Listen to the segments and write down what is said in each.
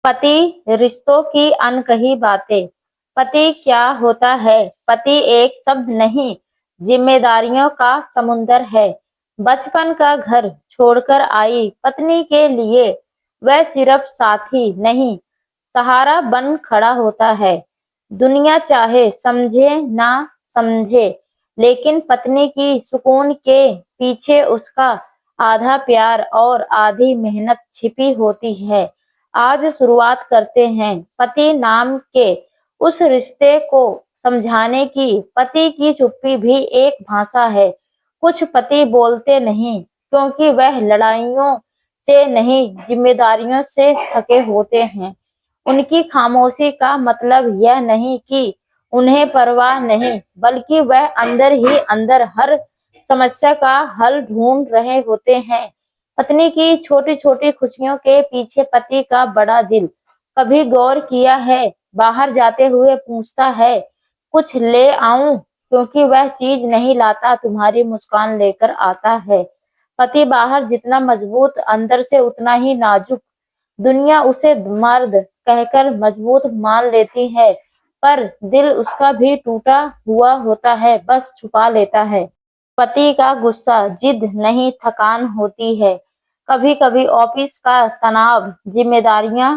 पति रिश्तों की अनकही बातें। पति क्या होता है? पति एक शब्द नहीं, जिम्मेदारियों का समुंदर है। बचपन का घर छोड़कर आई पत्नी के लिए वह सिर्फ साथी नहीं, सहारा बन खड़ा होता है। दुनिया चाहे समझे ना समझे, लेकिन पत्नी की सुकून के पीछे उसका आधा प्यार और आधी मेहनत छिपी होती है। आज शुरुआत करते हैं पति नाम के उस रिश्ते को समझाने की। पति की चुप्पी भी एक भाषा है। कुछ पति बोलते नहीं क्योंकि वह लड़ाइयों से नहीं, जिम्मेदारियों से थके होते हैं। उनकी खामोशी का मतलब यह नहीं कि उन्हें परवाह नहीं, बल्कि वह अंदर ही अंदर हर समस्या का हल ढूंढ रहे होते हैं। पत्नी की छोटी छोटी खुशियों के पीछे पति का बड़ा दिल। कभी गौर किया है? बाहर जाते हुए पूछता है, कुछ ले आऊं? क्योंकि वह चीज नहीं लाता, तुम्हारी मुस्कान लेकर आता है। पति बाहर जितना मजबूत, अंदर से उतना ही नाजुक। दुनिया उसे मर्द कहकर मजबूत मान लेती है, पर दिल उसका भी टूटा हुआ होता है, बस छुपा लेता है। पति का गुस्सा जिद नहीं, थकान होती है। कभी कभी ऑफिस का तनाव, जिम्मेदारियां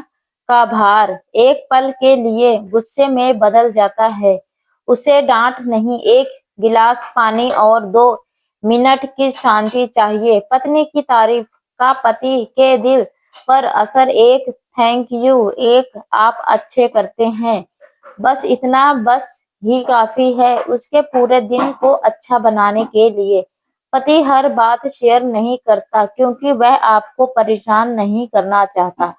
का भार एक पल के लिए गुस्से में बदल जाता है। उसे डांट नहीं, एक गिलास पानी और 2 मिनट की शांति चाहिए। पत्नी की तारीफ का पति के दिल पर असर, एक थैंक यू, एक आप अच्छे करते हैं, बस इतना बस ही काफी है उसके पूरे दिन को अच्छा बनाने के लिए। पति हर बात शेयर नहीं करता क्योंकि वह आपको परेशान नहीं करना चाहता।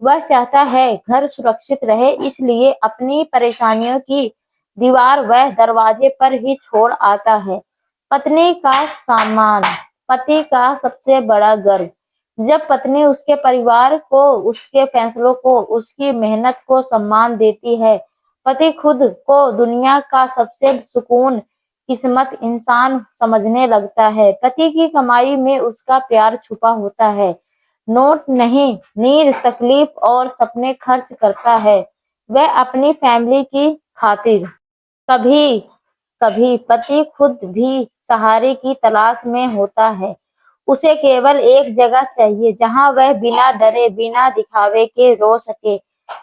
वह चाहता है घर सुरक्षित रहे, इसलिए अपनी परेशानियों की दीवार वह दरवाजे पर ही छोड़ आता है। पत्नी का सम्मान, पति का सबसे बड़ा गर्व। जब पत्नी उसके परिवार को, उसके फैसलों को, उसकी मेहनत को सम्मान देती है, पति खुद को दुनिया का सबसे सुकून किस्मत इंसान समझने लगता है। पति की कमाई में उसका प्यार छुपा होता है। नोट नहीं, नींद, तकलीफ और सपने खर्च करता है वह अपनी फैमिली की खातिर। कभी कभी पति खुद भी सहारे की तलाश में होता है। उसे केवल एक जगह चाहिए जहां वह बिना डरे, बिना दिखावे के रो सके।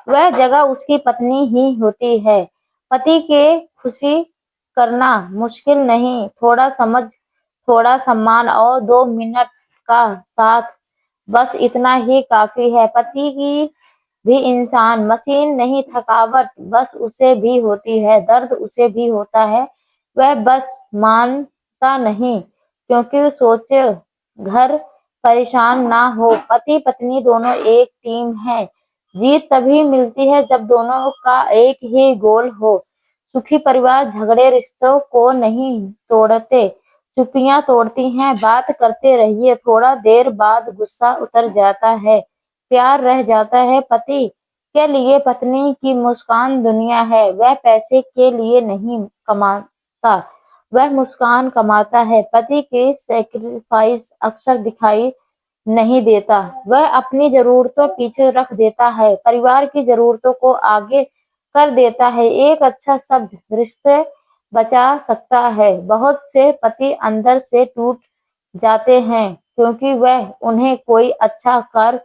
वह जगह उसकी पत्नी ही होती है। पति के खुशी करना मुश्किल नहीं, थोड़ा समझ, थोड़ा सम्मान और 2 मिनट का साथ, बस इतना ही काफी है। पति की भी इंसान, मशीन नहीं, थकावट बस उसे भी होती है, दर्द उसे भी होता है। वह बस मानता नहीं क्योंकि सोचे घर परेशान ना हो। पति पत्नी दोनों एक टीम है। जीत तभी मिलती है जब दोनों का एक ही गोल हो। सुखी परिवार झगड़े रिश्तों को नहीं तोड़ते, चुप्पियां तोड़ती हैं। बात करते रहिए, थोड़ा देर बाद गुस्सा उतर जाता है, प्यार रह जाता है। पति के लिए पत्नी की मुस्कान दुनिया है। वह पैसे के लिए नहीं कमाता, वह मुस्कान कमाता है। पति के सेक्रीफाइस अक्सर दिखाई नहीं देता, वह अपनी जरूरतों पीछे रख देता है, परिवार की जरूरतों को आगे कर देता है। एक अच्छा शब्द रिश्ते बचा सकता है। बहुत से पति अंदर से टूट जाते हैं क्योंकि वह उन्हें कोई अच्छा कर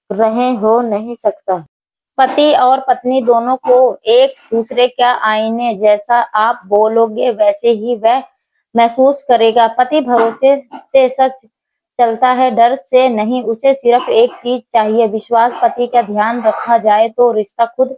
रहे हो नहीं सकता। पति और पत्नी दोनों को एक दूसरे का आईने, जैसा आप बोलोगे वैसे ही वह महसूस करेगा। पति भरोसे से सच चलता है, डर से नहीं। उसे सिर्फ एक चीज चाहिए, विश्वास। पति का ध्यान रखा जाए तो रिश्ता खुद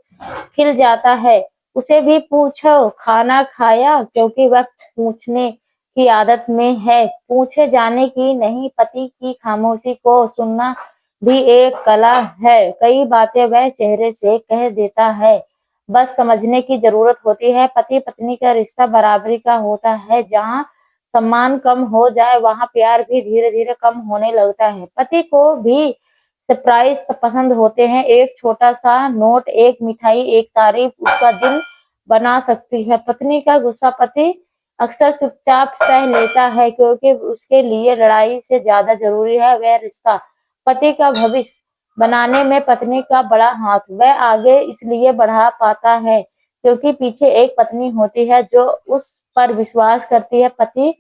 खिल जाता है। उसे भी पूछो खाना खाया, क्योंकि वह पूछने की आदत में है, पूछे जाने की नहीं। पति की खामोशी को सुनना भी एक कला है। कई बातें वह चेहरे से कह देता है, बस समझने की जरूरत होती है। पति पत्नी का रिश्ता बराबरी का होता है। जहाँ सम्मान कम हो जाए वहां प्यार भी धीरे धीरे कम होने लगता है। पति को भी सरप्राइज पसंद होते हैं। एक छोटा सा नोट, एक मिठाई, एक तारीफ उसका दिन बना सकती है। पत्नी का गुस्सा पति अक्सर चुपचाप सह लेता है क्योंकि उसके लिए लड़ाई से ज्यादा जरूरी है वह रिश्ता। पति का भविष्य बनाने में पत्नी का बड़ा हाथ। वह आगे इसलिए बढ़ा पाता है क्योंकि पीछे एक पत्नी होती है जो उस पर विश्वास करती है। पति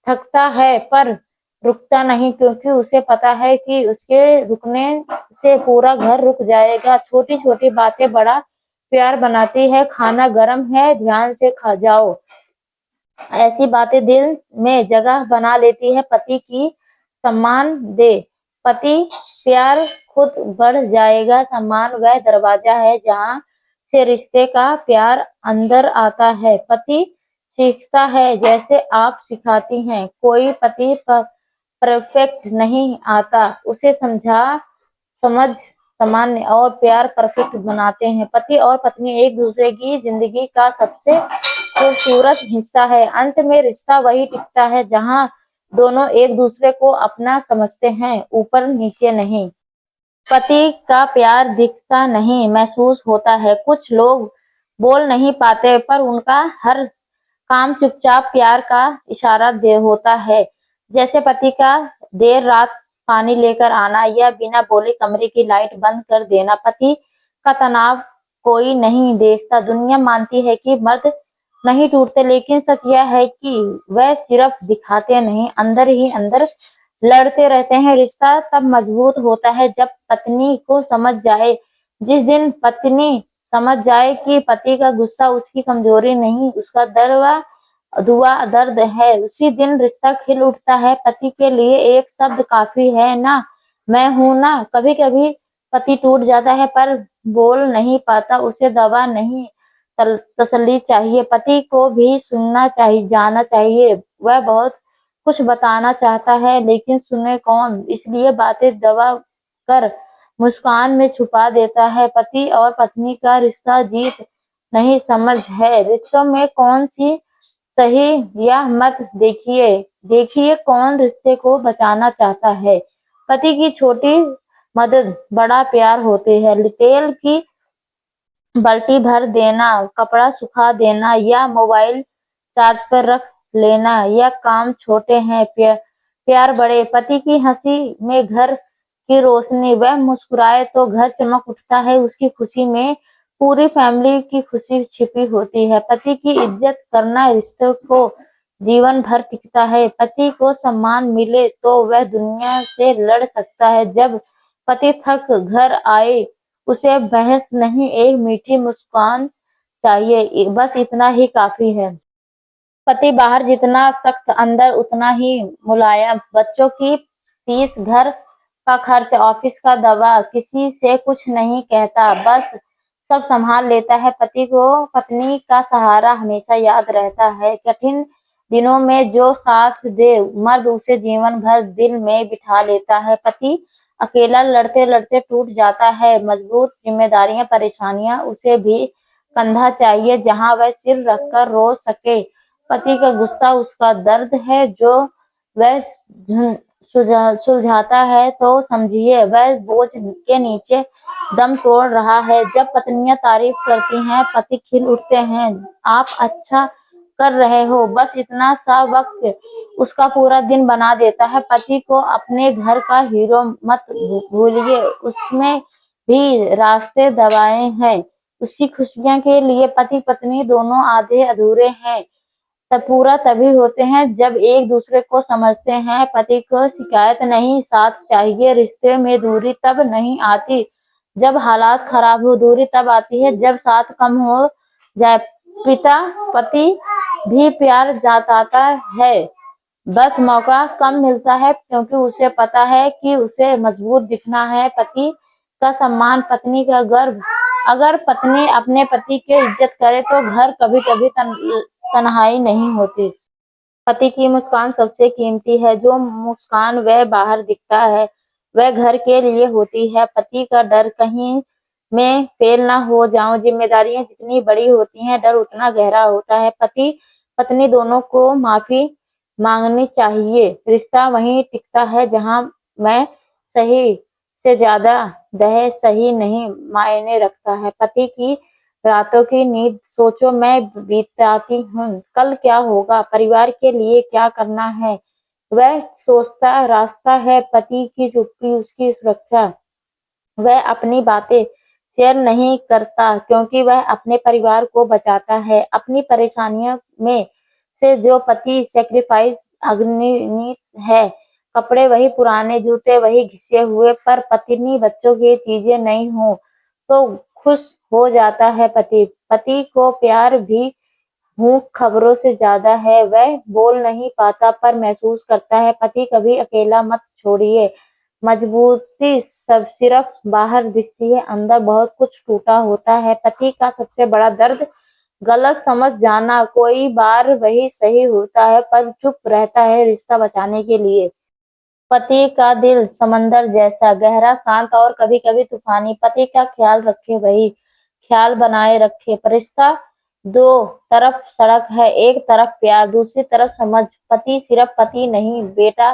थकता है पर रुकता नहीं क्योंकि उसे पता है कि उसके रुकने से पूरा घर रुक जाएगा। छोटी छोटी बातें बड़ा प्यार बनाती है। खाना गर्म है, ध्यान से खा जाओ। ऐसी बातें दिल में जगह बना लेती है। पति की सम्मान दे, पति प्यार खुद बढ़ जाएगा। सम्मान वह दरवाजा है जहाँ से रिश्ते का प्यार अंदर आता है। पति सीखता है जैसे आप सिखाती हैं। कोई पति परफेक्ट नहीं आता, उसे समझ सामान्य और प्यार परफेक्ट बनाते हैं। पति और पत्नी एक दूसरे की जिंदगी का सबसे खूबसूरत हिस्सा है। अंत में रिश्ता वही टिकता है जहाँ दोनों एक दूसरे को अपना समझते हैं, ऊपर नीचे नहीं। पति का प्यार दिखता नहीं, महसूस होता है। कुछ लोग बोल नहीं पाते पर उनका हर काम चुपचाप प्यार का इशारा दे होता है। जैसे पति का देर रात पानी लेकर आना या बिना बोले कमरे की लाइट बंद कर देना। पति का तनाव कोई नहीं देखता। दुनिया मानती है कि मर्द नहीं टूटते, लेकिन सच यह है कि वह सिर्फ दिखाते नहीं, अंदर ही अंदर लड़ते रहते हैं। रिश्ता तब मजबूत होता है जब पत्नी को समझ जाए। जिस दिन पत्नी समझ जाए कि पति का गुस्सा उसकी कमजोरी नहीं, उसका दर्द है, उसी दिन रिश्ता खिल उठता है। पति के लिए एक शब्द काफी है ना, मैं हूं ना। कभी कभी पति टूट जाता है पर बोल नहीं पाता, उसे दवा नहीं तसल्ली चाहिए। पति को भी सुनना चाहिए, जाना चाहिए। वह बहुत कुछ बताना चाहता है लेकिन सुने कौन, इसलिए बातें दबा कर मुस्कान में छुपा देता है। पति और पत्नी का रिश्ता जीत नहीं समझ है। रिश्तों में कौन सी सही या मत देखिए, देखिए कौन रिश्ते को बचाना चाहता है। पति की छोटी मदद बड़ा प्यार होती है। तेल की बाल्टी भर देना, कपड़ा सुखा देना या मोबाइल चार्ज पर रख लेना, यह काम छोटे हैं, प्यार बड़े। पति की हंसी में घर की रोशनी, वह मुस्कुराए तो घर चमक उठता है। उसकी खुशी में पूरी फैमिली की खुशी छिपी होती है। पति की इज्जत करना रिश्ते को जीवन भर टिकता है। पति को सम्मान मिले तो वह दुनिया से लड़ सकता है। जब पति थक घर आए, उसे बहस नहीं, एक मीठी मुस्कान चाहिए, बस इतना ही काफी है। पति बाहर जितना सख्त, अंदर उतना ही मुलायम। बच्चों की फीस, घर का खर्च, ऑफिस का दवा, किसी से कुछ नहीं कहता, बस सब संभाल लेता है। पति को पत्नी का सहारा हमेशा याद रहता है। कठिन दिनों में जो साथ दे, मर्द उसे जीवन भर दिल में बिठा लेता है। पति अकेला लड़ते लड़ते टूट जाता है। मजबूत जिम्मेदारियां, परेशानियां, उसे भी कंधा चाहिए जहां वह सिर रखकर रो सके। पति का गुस्सा उसका दर्द है जो वह सुलझाता है तो समझिए वह बोझ के नीचे दम तोड़ रहा है। जब पत्नियां तारीफ करती हैं, पति खिल उठते हैं, आप अच्छा कर रहे हो, बस इतना सा वक्त उसका पूरा दिन बना देता है। पति को अपने घर का हीरो मत भूलिए, उसमें भी रास्ते दबाए हैं। उसकी खुशियां के लिए पति पत्नी दोनों आधे अधूरे हैं। तब पूरा तभी होते हैं जब एक दूसरे को समझते हैं। पति को शिकायत नहीं, साथ चाहिए। रिश्ते में दूरी तब नहीं आती जब हालात खराब हो, दूरी तब आती है जब साथ कम हो जाए। पिता पति भी प्यार जताता है, बस मौका कम मिलता है क्योंकि उसे पता है कि उसे मजबूत दिखना है। पति का सम्मान, पत्नी का गर्व। अगर पत्नी अपने पति की इज्जत करे तो घर कभी कभी तन्हाई नहीं होती। पति की मुस्कान सबसे कीमती है। जो मुस्कान वह बाहर दिखता है वह घर के लिए होती है। पति का डर कहीं मैं फेल ना हो जाऊं। जिम्मेदारियां जितनी बड़ी होती हैं, डर उतना गहरा होता है। पति पत्नी दोनों को माफी मांगनी चाहिए। रिश्ता वहीं टिकता है जहां मैं सही से ज्यादा दहेज सही नहीं मायने रखता है। पति की रातों की नींद सोचो मैं बिताती हूँ, कल क्या होगा, परिवार के लिए क्या करना है, वह सोचता रास्ता है। पति की चुप्पी उसकी सुरक्षा। वह अपनी बातें शेयर नहीं करता क्योंकि वह अपने परिवार को बचाता है। अपनी परेशानियों में से जो पति सैक्रिफाइस अग्नित है, कपड़े वही पुराने, जूते वही घिसे हुए, पर पत्नी बच्चों की चीजें नहीं हो तो खुश हो जाता है पति। पति को प्यार भी भूख खबरों से ज्यादा है। वह बोल नहीं पाता पर महसूस करता है। पति कभी अकेला मत छोड़िए। मजबूती सब सिर्फ बाहर दिखती है, अंदर बहुत कुछ टूटा होता है। पति का सबसे बड़ा दर्द गलत समझ जाना। कोई बार वही सही होता है पर चुप रहता है रिश्ता बचाने के लिए। पति का दिल समंदर जैसा गहरा, शांत और कभी-कभी तूफानी। पति का ख्याल रखे वही ख्याल बनाए रखे। रिश्ता दो तरफ सड़क है, एक तरफ प्यार, दूसरी तरफ समझ। पति सिर्फ पति नहीं, बेटा,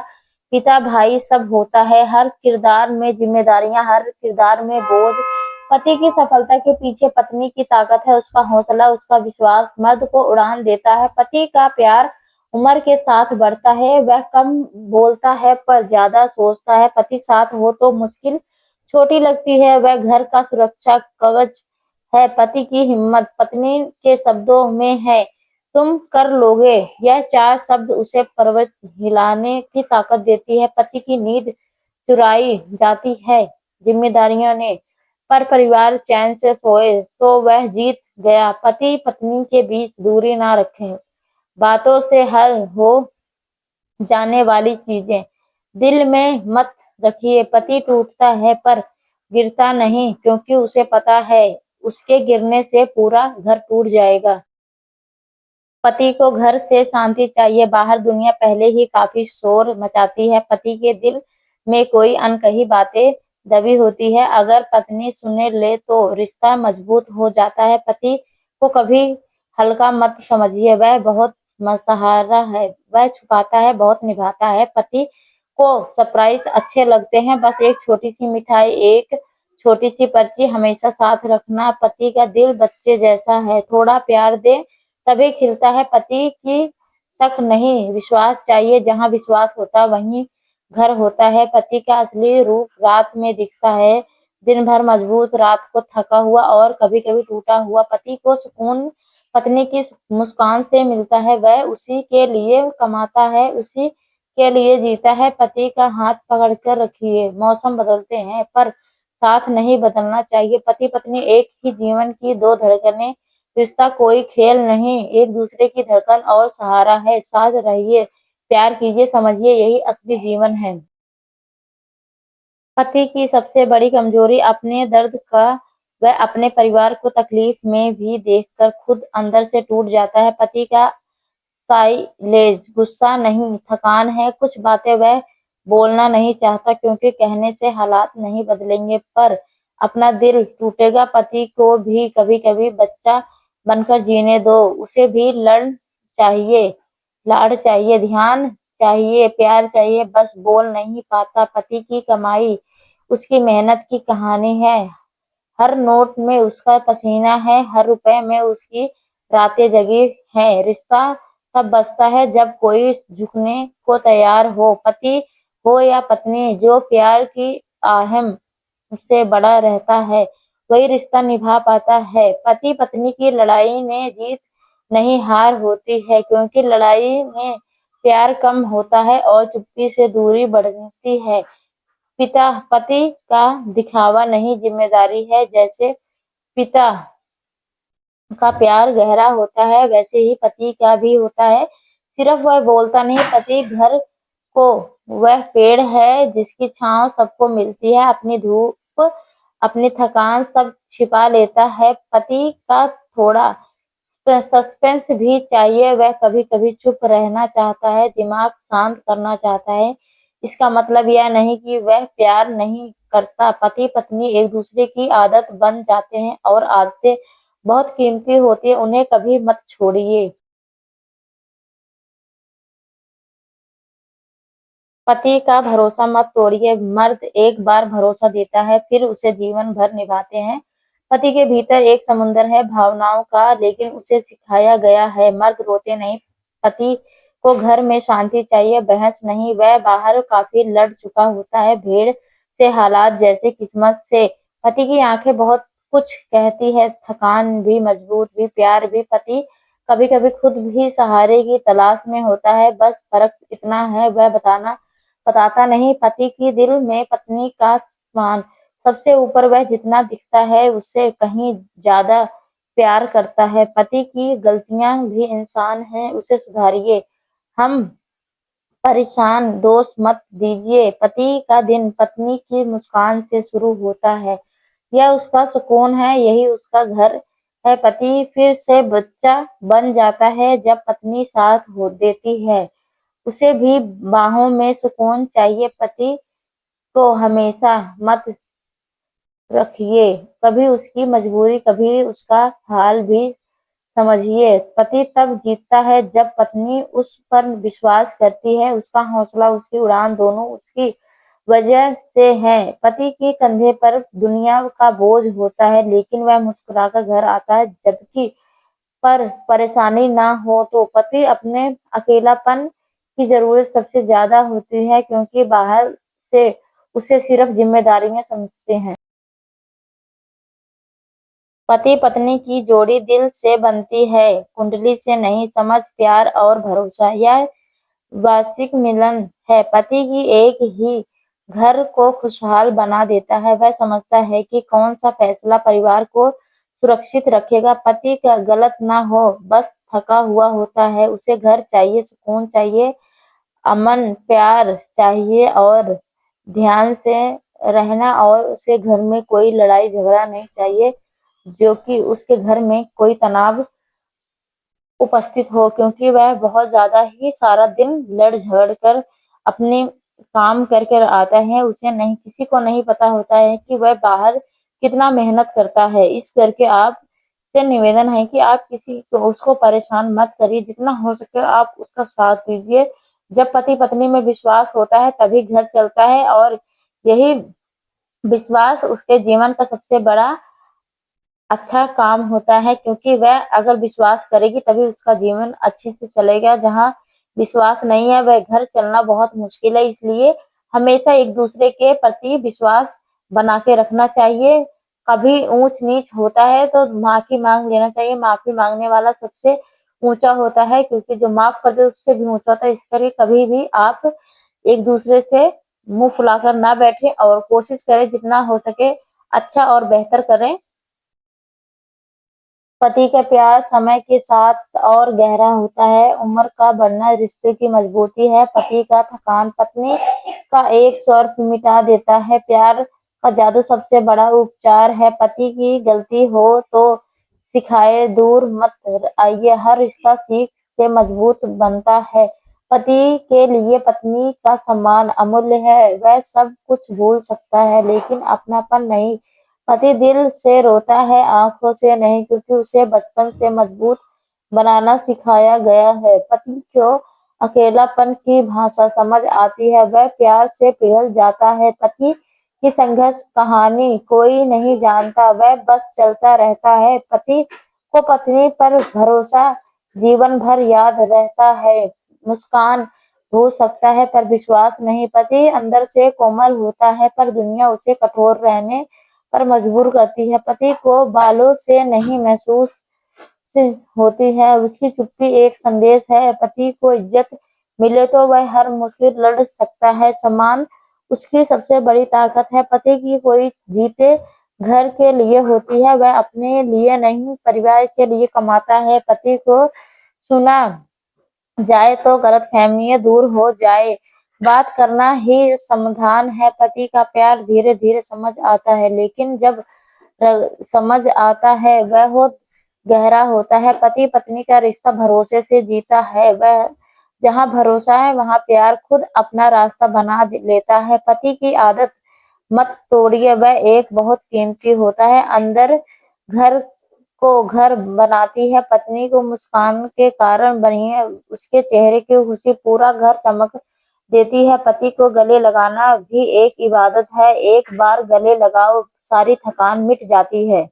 पिता, भाई सब होता है। हर किरदार में जिम्मेदारियां, हर किरदार में बोझ। पति की सफलता के पीछे पत्नी की ताकत है, उसका हौसला, उसका विश्वास मर्द को उड़ान देता है। पति का प्यार उम्र के साथ बढ़ता है। वह कम बोलता है पर ज्यादा सोचता है। पति साथ हो तो मुश्किल छोटी लगती है। वह घर का सुरक्षा कवच है। पति की हिम्मत पत्नी के शब्दों में है, तुम कर लोगे। यह चार शब्द उसे पर्वत हिलाने की ताकत देती है। पति की नींद चुराई जाती है जिम्मेदारियों ने, पर परिवार चैन से सोए तो वह जीत गया। पति पत्नी के बीच दूरी ना रखें। बातों से हल हो जाने वाली चीजें दिल में मत रखिए। पति टूटता है पर गिरता नहीं, क्योंकि उसे पता है उसके गिरने से पूरा घर टूट जाएगा। पति को घर से शांति चाहिए, बाहर दुनिया पहले ही काफी शोर मचाती है। पति के दिल में कोई अनकही बातें दबी होती है, अगर पत्नी सुने ले तो रिश्ता मजबूत हो जाता है। पति को कभी हल्का मत समझिए, वह बहुत सहारा है, वह छुपाता है बहुत निभाता है। पति को सरप्राइज अच्छे लगते हैं, बस एक छोटी सी मिठाई, एक छोटी सी पर्ची, हमेशा साथ रखना। पति का दिल बच्चे जैसा है, थोड़ा प्यार दे तभी खिलता है। पति की शक नहीं, विश्वास चाहिए, जहाँ विश्वास होता वहीं घर होता है। पति का असली रूप रात में दिखता है, दिन भर मजबूत, रात को थका हुआ और कभी कभी टूटा हुआ। पति को सुकून पत्नी की मुस्कान से मिलता है, वह उसी के लिए कमाता है, उसी के लिए जीता है। पति का हाथ पकड़ कर रखिए, मौसम बदलते हैं पर साथ नहीं बदलना चाहिए। पति पत्नी एक ही जीवन की दो धड़कनें, रिश्ता कोई खेल नहीं, एक दूसरे की धड़कन और सहारा है। साथ रहिए, प्यार कीजिए, समझिए, यही असली जीवन है। पति की सबसे बड़ी कमजोरी अपने दर्द का, वह अपने परिवार को तकलीफ में भी देखकर खुद अंदर से टूट जाता है। पति का साइलेज गुस्सा नहीं, थकान है। कुछ बातें वह बोलना नहीं चाहता क्योंकि कहने से हालात नहीं बदलेंगे, पर अपना दिल टूटेगा। पति को भी कभी कभी बच्चा बनकर जीने दो, उसे भी लाड़ चाहिए, ध्यान चाहिए, प्यार चाहिए, बस बोल नहीं पाता। पति की कमाई उसकी मेहनत की कहानी है, हर नोट में उसका पसीना है, हर रुपए में उसकी रातें जगी हैं। रिश्ता तब बचता है जब कोई झुकने को तैयार हो, पति हो या पत्नी। जो प्यार की आहम से बड़ा रहता है वही रिश्ता निभा पाता है। पति पत्नी की लड़ाई में जीत नहीं हार होती है, क्योंकि लड़ाई में प्यार कम होता है और चुप्पी से दूरी बढ़ती है। पिता पति का दिखावा नहीं, जिम्मेदारी है। जैसे पिता का प्यार गहरा होता है वैसे ही पति का भी होता है, सिर्फ वह बोलता नहीं। पति घर को वह पेड़ है जिसकी छांव सबको मिलती है, अपनी धूप अपनी थकान सब छिपा लेता है। पति का थोड़ा सस्पेंस भी चाहिए, वह कभी कभी चुप रहना चाहता है, दिमाग शांत करना चाहता है। इसका मतलब यह नहीं कि वह प्यार नहीं करता। पति पत्नी एक दूसरे की आदत बन जाते हैं और आदतें बहुत कीमती होती है, उन्हें कभी मत छोड़िए। पति का भरोसा मत तोड़िए, मर्द एक बार भरोसा देता है फिर उसे जीवन भर निभाते हैं। पति के भीतर एक समुंदर है भावनाओं का, लेकिन उसे सिखाया गया है मर्द रोते नहीं। पति को घर में शांति चाहिए, बहस नहीं। वह बाहर काफी लड़ चुका होता है, भेड़ से हालात जैसे किस्मत से। पति की आंखें बहुत कुछ कहती है, थकान भी, मजबूर भी, प्यार भी। पति कभी-कभी खुद भी सहारे की तलाश में होता है, बस फर्क इतना है वह बताता नहीं। पति की दिल में पत्नी का स्थान सबसे ऊपर, वह जितना दिखता है उससे कहीं ज्यादा प्यार करता है। पति की गलतियां भी इंसान है, उसे सुधारिए। हम परेशान दोष मत दीजिए। पति का दिन पत्नी की मुस्कान से शुरू होता है, यह उसका सुकून है, यही उसका घर है। पति फिर से बच्चा बन जाता है जब पत्नी साथ हो देती है। उसे भी बाहों में सुकून चाहिए। पति को हमेशा मत रखिए, कभी उसकी मजबूरी, कभी उसका हाल भी समझिए। पति तब जीतता है जब पत्नी उस पर विश्वास करती है। उसका हौसला, उसकी उड़ान दोनों उसकी वजह से है। पति के कंधे पर दुनिया का बोझ होता है, लेकिन वह मुस्कुराकर घर आता है जबकि पर परेशानी ना हो तो। पति अपने अकेलापन की जरूरत सबसे ज्यादा होती है, क्योंकि बाहर से उसे सिर्फ जिम्मेदारियां समझते हैं। पति पत्नी की जोड़ी दिल से बनती है, कुंडली से नहीं। समझ, प्यार और भरोसा, यह वार्षिक मिलन है। पति की एक ही घर को खुशहाल बना देता है। वह समझता है कि कौन सा फैसला परिवार को सुरक्षित रखेगा। पति का गलत ना हो, बस थका हुआ होता है। उसे घर चाहिए, सुकून चाहिए, अमन, प्यार चाहिए और ध्यान से रहना। और उसे घर में कोई लड़ाई झगड़ा नहीं चाहिए, जो कि उसके घर में कोई तनाव उपस्थित हो, क्योंकि वह बहुत ज्यादा ही सारा दिन लड़ झगड़ कर अपने काम करके आता है। उसे नहीं, किसी को नहीं पता होता है कि वह बाहर कितना मेहनत करता है। इस करके आप से निवेदन है कि आप किसी को उसको परेशान मत करिए, जितना हो सके आप उसका साथ दीजिए। जब पति पत्नी में विश्वास होता है तभी घर चलता है, और यही विश्वास उसके जीवन का सबसे बड़ा अच्छा काम होता है, क्योंकि वह अगर विश्वास करेगी तभी उसका जीवन अच्छे से चलेगा। जहाँ विश्वास नहीं है वह घर चलना बहुत मुश्किल है। इसलिए हमेशा एक दूसरे के प्रति विश्वास बना के रखना चाहिए। कभी ऊंच नीच होता है तो माफी मांग लेना चाहिए। माफी मांगने वाला सबसे ऊंचा होता है, क्योंकि जो माफ कर दे उससे भी ऊंचा होता है। इस करके कभी भी आप एक दूसरे से मुंह फुलाकर ना बैठे, और कोशिश करें जितना हो सके अच्छा और बेहतर करें। पति का प्यार समय के साथ और गहरा होता है। उम्र का बढ़ना रिश्ते की मजबूती है। पति का थकान पत्नी का एक स्वर मिटा देता है। प्यार का जादू सबसे बड़ा उपचार है। पति की गलती हो तो सिखाए, दूर मत आइए। हर रिश्ता सीख से मजबूत बनता है। पति के लिए पत्नी का सम्मान अमूल्य है। वह सब कुछ भूल सकता है, लेकिन अपनापन नहीं। पति दिल से रोता है, आंखों से नहीं, क्योंकि उसे बचपन से मजबूत बनाना सिखाया गया है। पति को अकेलापन की भाषा समझ आती है, वह प्यार से पिघल जाता है। पति की संघर्ष कहानी कोई नहीं जानता, वह बस चलता रहता है। पति को पत्नी पर भरोसा जीवन भर याद रहता है। मुस्कान हो सकता है पर विश्वास नहीं। पति अंदर से कोमल होता है, पर दुनिया उसे कठोर रहने पर मजबूर करती है। पति को बालों से नहीं महसूस से होती है, उसकी चुप्पी एक संदेश है। पति को इज्जत मिले तो वह हर मुश्किल लड़ सकता है। सम्मान उसकी सबसे बड़ी ताकत है। पति की कोई जीते घर के लिए होती है, वह अपने लिए नहीं परिवार के लिए कमाता है। पति को सुना जाए तो गलतफहमियां दूर हो जाए, बात करना ही समाधान है। पति का प्यार धीरे धीरे समझ आता है, लेकिन जब समझ आता है वह हो गहरा होता है। पति पत्नी का रिश्ता भरोसे से जीता है। वह जहाँ भरोसा है वहाँ प्यार खुद अपना रास्ता बना लेता है। पति की आदत मत तोड़िए, वह एक बहुत कीमती होता है। अंदर घर को घर बनाती है। पत्नी को मुस्कान के कारण बनी है, उसके चेहरे की खुशी पूरा घर चमक देती है। पति को गले लगाना भी एक इबादत है। एक बार गले लगाओ, सारी थकान मिट जाती है।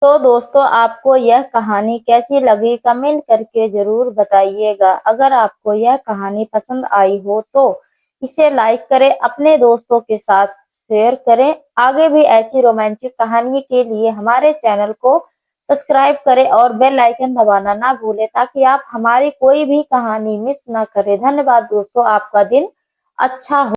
तो दोस्तों, आपको यह कहानी कैसी लगी कमेंट करके जरूर बताइएगा। अगर आपको यह कहानी पसंद आई हो तो इसे लाइक करें, अपने दोस्तों के साथ शेयर करें। आगे भी ऐसी रोमांटिक कहानी के लिए हमारे चैनल को सब्सक्राइब करें और बेल आइकन दबाना ना भूलें ताकि आप हमारी कोई भी कहानी मिस ना करें। धन्यवाद दोस्तों, आपका दिन अच्छा हो।